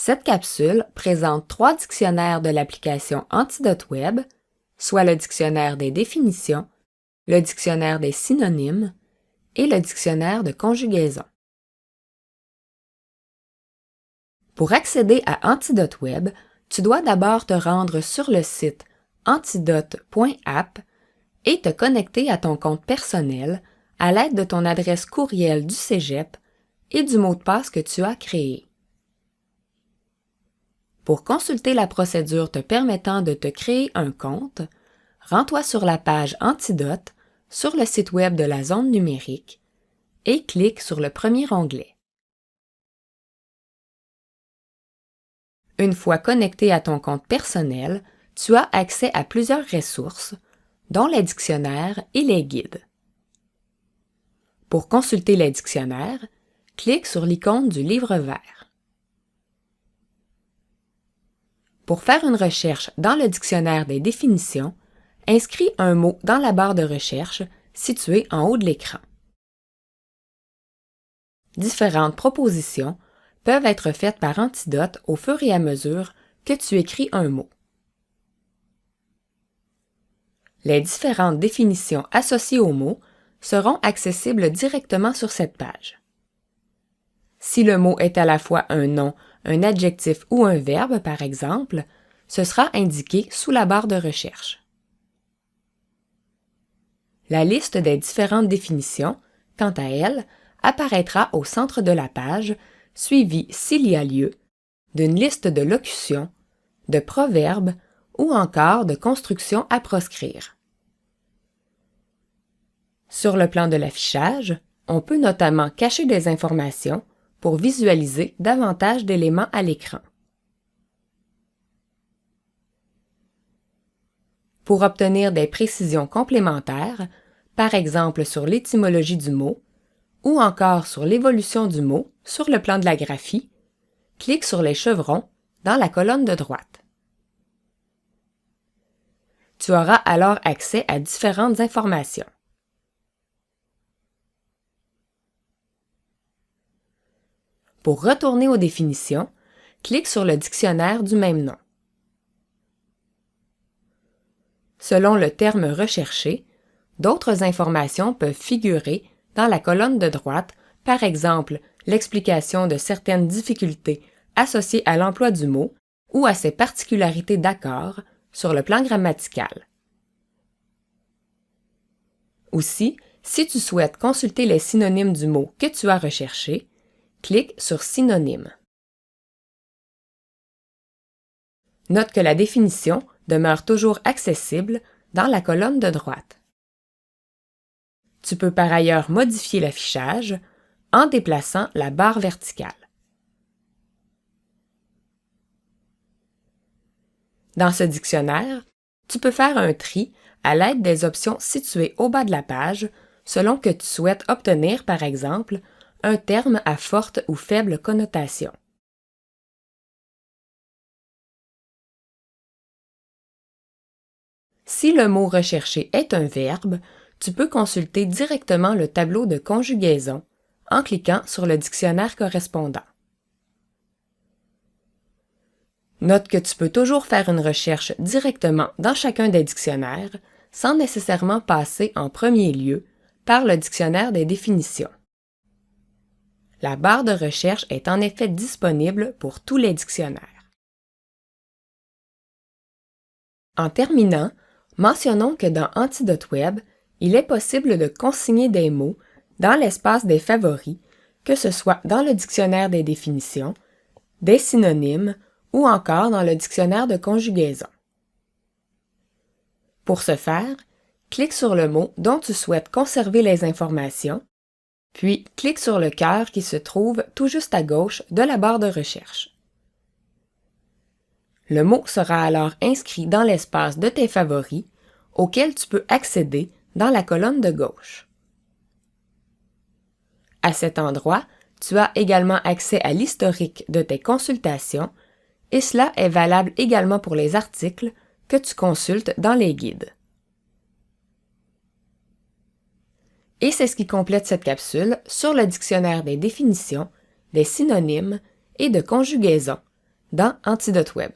Cette capsule présente 3 dictionnaires de l'application Antidote Web, soit le dictionnaire des définitions, le dictionnaire des synonymes et le dictionnaire de conjugaison. Pour accéder à Antidote Web, tu dois d'abord te rendre sur le site antidote.app et te connecter à ton compte personnel à l'aide de ton adresse courriel du Cégep et du mot de passe que tu as créé. Pour consulter la procédure te permettant de te créer un compte, rends-toi sur la page Antidote sur le site web de la zone numérique et clique sur le premier onglet. Une fois connecté à ton compte personnel, tu as accès à plusieurs ressources, dont les dictionnaires et les guides. Pour consulter les dictionnaires, clique sur l'icône du livre vert. Pour faire une recherche dans le dictionnaire des définitions, inscris un mot dans la barre de recherche située en haut de l'écran. Différentes propositions peuvent être faites par Antidote au fur et à mesure que tu écris un mot. Les différentes définitions associées au mot seront accessibles directement sur cette page. Si le mot est à la fois un nom, un adjectif ou un verbe, par exemple, ce sera indiqué sous la barre de recherche. La liste des différentes définitions, quant à elle, apparaîtra au centre de la page, suivie, s'il y a lieu, d'une liste de locutions, de proverbes ou encore de constructions à proscrire. Sur le plan de l'affichage, on peut notamment cacher des informations pour visualiser davantage d'éléments à l'écran. Pour obtenir des précisions complémentaires, par exemple sur l'étymologie du mot, ou encore sur l'évolution du mot sur le plan de la graphie, clique sur les chevrons dans la colonne de droite. Tu auras alors accès à différentes informations. Pour retourner aux définitions, clique sur le dictionnaire du même nom. Selon le terme recherché, d'autres informations peuvent figurer dans la colonne de droite, par exemple l'explication de certaines difficultés associées à l'emploi du mot ou à ses particularités d'accord sur le plan grammatical. Aussi, si tu souhaites consulter les synonymes du mot que tu as recherché, clique sur Synonymes. Note que la définition demeure toujours accessible dans la colonne de droite. Tu peux par ailleurs modifier l'affichage en déplaçant la barre verticale. Dans ce dictionnaire, tu peux faire un tri à l'aide des options situées au bas de la page selon que tu souhaites obtenir, par exemple, un terme à forte ou faible connotation. Si le mot recherché est un verbe, tu peux consulter directement le tableau de conjugaison en cliquant sur le dictionnaire correspondant. Note que tu peux toujours faire une recherche directement dans chacun des dictionnaires sans nécessairement passer en premier lieu par le dictionnaire des définitions. La barre de recherche est en effet disponible pour tous les dictionnaires. En terminant, mentionnons que dans Antidote Web, il est possible de consigner des mots dans l'espace des favoris, que ce soit dans le dictionnaire des définitions, des synonymes ou encore dans le dictionnaire de conjugaison. Pour ce faire, clique sur le mot dont tu souhaites conserver les informations, puis clique sur le cœur qui se trouve tout juste à gauche de la barre de recherche. Le mot sera alors inscrit dans l'espace de tes favoris, auquel tu peux accéder dans la colonne de gauche. À cet endroit, tu as également accès à l'historique de tes consultations, et cela est valable également pour les articles que tu consultes dans les guides. Et c'est ce qui complète cette capsule sur le dictionnaire des définitions, des synonymes et de conjugaison, dans Antidote Web.